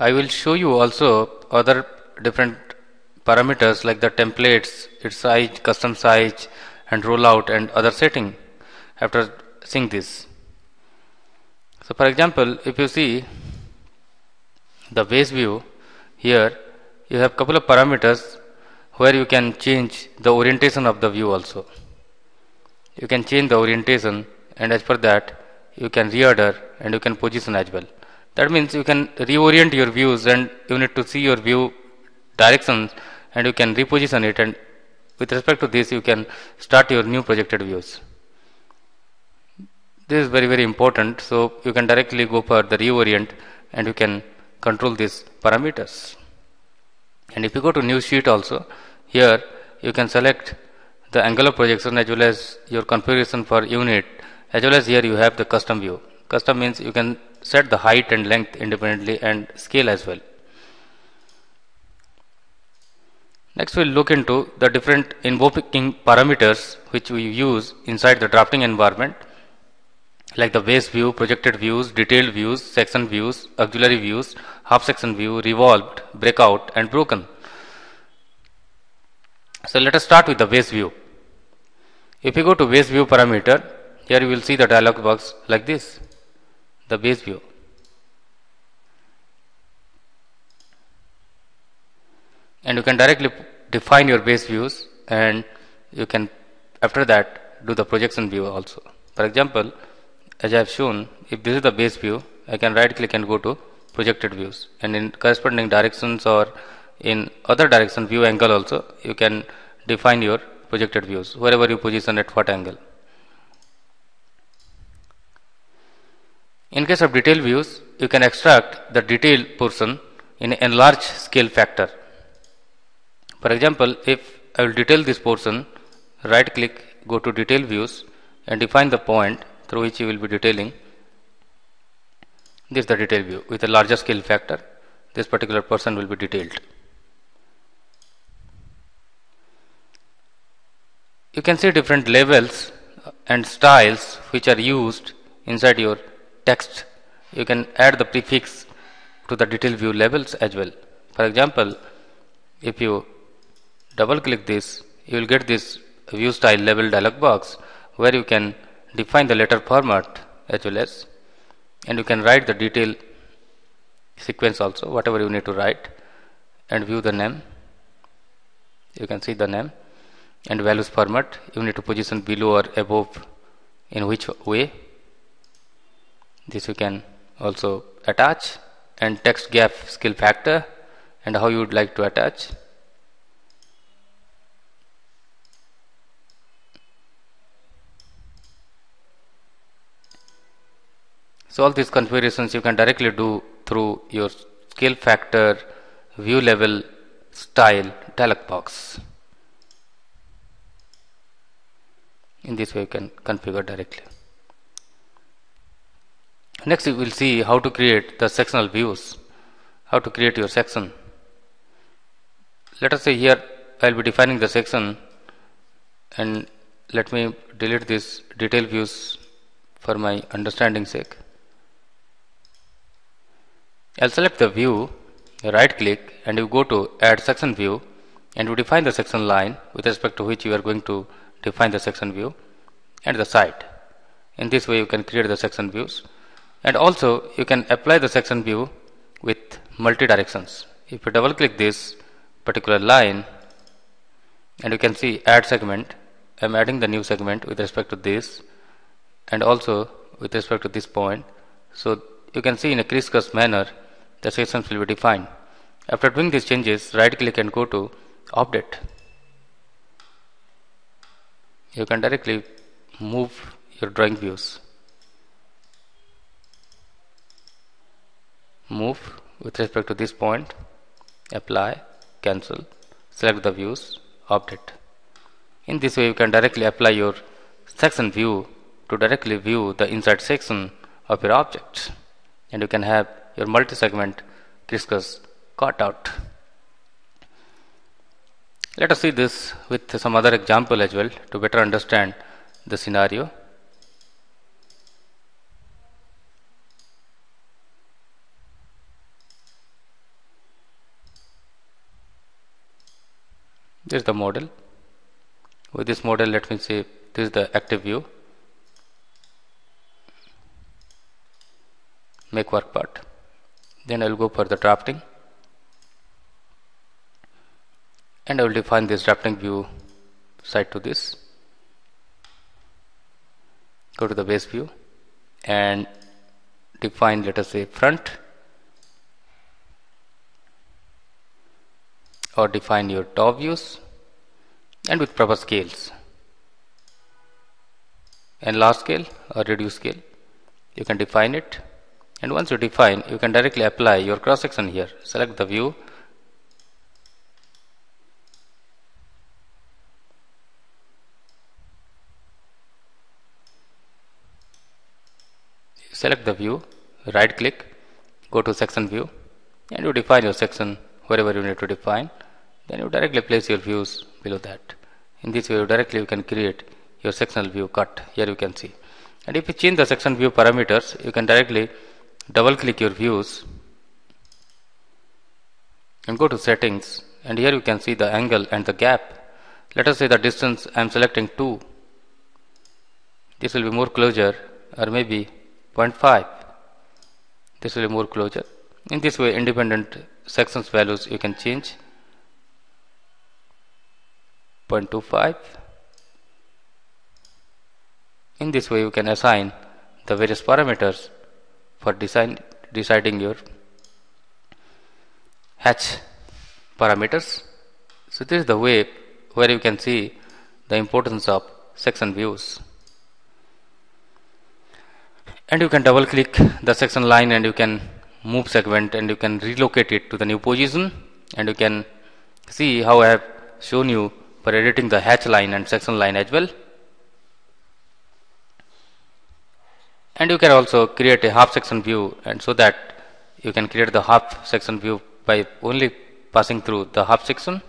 I will show you also other different parameters like the templates, its size, custom size, and rollout and other setting after seeing this. So for example, if you see the base view, here you have couple of parameters where you can change the orientation of the view also. You can change the orientation, and as per that you can reorder and you can position as well. That means you can reorient your views and you need to see your view directions and you can reposition it, and with respect to this you can start your new projected views. This is very important, so you can directly go for the reorient and you can control these parameters. And if you go to new sheet also, here you can select the angle of projection as well as your configuration for unit, as well as here you have the custom view. Custom means you can set the height and length independently and scale as well. Next we'll look into the different invoking parameters which we use inside the drafting environment, like the base view, projected views, detailed views, section views, auxiliary views, half section view, revolved, breakout, and broken. So let us start with the base view. If you go to base view parameter, here you will see the dialog box like this, the base view. And you can directly define your base views, and you can after that do the projection view also. For example, as I have shown, if this is the base view, I can right click and go to projected views, and in corresponding directions or in other direction view angle also you can define your projected views wherever you position at what angle. In case of detail views, you can extract the detail portion in enlarge scale factor. For example, if I will detail this portion, right click, go to detail views and define the point through which you will be detailing. This is the detail view with a larger scale factor. This particular portion will be detailed. You can see different levels and styles which are used inside your text. You can add the prefix to the detail view levels as well. For example, if you double click this, you will get this view style level dialog box where you can define the letter format as well as, and you can write the detail sequence also, whatever you need to write, and view the name. You can see the name and values format. You need to position below or above in which way. This you can also attach, and text gap scale factor and how you would like to attach. So all these configurations you can directly do through your scale factor, view level, style dialog box. In this way you can configure directly. Next we will see how to create the sectional views, how to create your section. Let us say here I will be defining the section, and let me delete this detail views for my understanding sake. I'll select the view, right click, and you go to add section view, and you define the section line with respect to which you are going to define the section view and the side. In this way you can create the section views, and also you can apply the section view with multi directions. If you double click this particular line, and you can see add segment, I am adding the new segment with respect to this and also with respect to this point. So you can see in a crisscross manner the sections will be defined. After doing these changes, right click and go to update. You can directly move your drawing views. Move with respect to this point, apply, cancel, select the views, update. In this way you can directly apply your section view to directly view the inside section of your object, and you can have your multi-segment crisscross cut out. Let us see this with some other example as well to better understand the scenario. This is the model. With this model, let me say this is the active view. Make work part. Then I will go for the drafting, and I will define this drafting view side to this. Go to the base view and define, let us say, front, or define your top views, and with proper scales, and large scale or reduce scale you can define it. And once you define, you can directly apply your cross section here. Select the view, select the view, right click, go to section view, and you define your section wherever you need to define. Then you directly place your views below that. In this way you can create your sectional view cut. Here you can see. And if you change the section view parameters, you can directly double click your views and go to settings, and here you can see the angle and the gap. Let us say the distance I am selecting 2. This will be more closer, or maybe 0.5. This will be more closer. In this way, independent sections values you can change. 0.25. In this way, you can assign the various parameters for deciding your hatch parameters. So this is the way where you can see the importance of section views. And you can double click the section line, and you can move segment, and you can relocate it to the new position, and you can see how I have shown you for editing the hatch line and section line as well. And you can also create a half section view, and so that you can create the half section view by only passing through the half section.